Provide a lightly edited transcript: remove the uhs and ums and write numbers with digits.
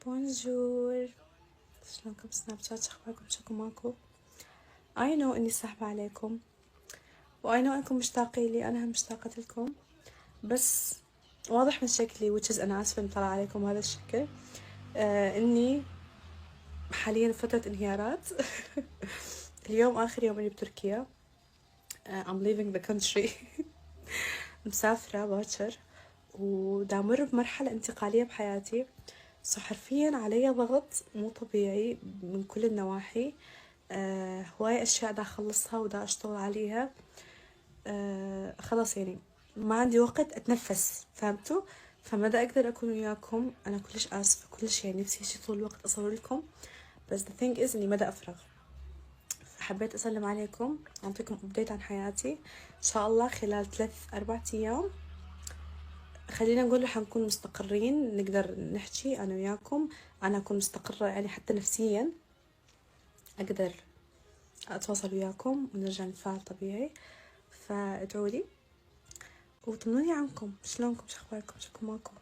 بونجور، شلونكم سناب شات؟ شخباركم؟ شكو ماكو؟ اي نو اني ساحبة عليكم، واي نو انكم مشتاقين لي، انا هم مشتاقة لكم، بس واضح من شكلي which is انا اسفة اني طلع عليكم هذا الشكل. اني حاليا فترة انهيارات. اليوم اخر يوم اني بتركيا. I'm leaving the country. مسافرة باكر ودامر بمرحلة انتقالية بحياتي، حرفيا علي ضغط مو طبيعي من كل النواحي. هواي اشياء دا اخلصها ودا اشتغل عليها. خلاص يعني ما عندي وقت اتنفس، فهمتوا؟ فما دا اقدر اكون وياكم. انا كلش اسفة، كلش يعني نفسي شي طول الوقت اصور لكم، بس the thing is اني ما دا افرغ. فحبيت اسلم عليكم، اعطيكم ابديت عن حياتي. ان شاء الله خلال 3-4 ايام خلينا نقول حنكون مستقرين، نقدر نحكي انا وياكم. انا اكون مستقرة يعني حتى نفسيا، اقدر اتواصل وياكم ونرجع نتفاعل طبيعي. فادعوا لي وطمنوني عنكم، شلونكم؟ شخباركم؟ شكو ماكو؟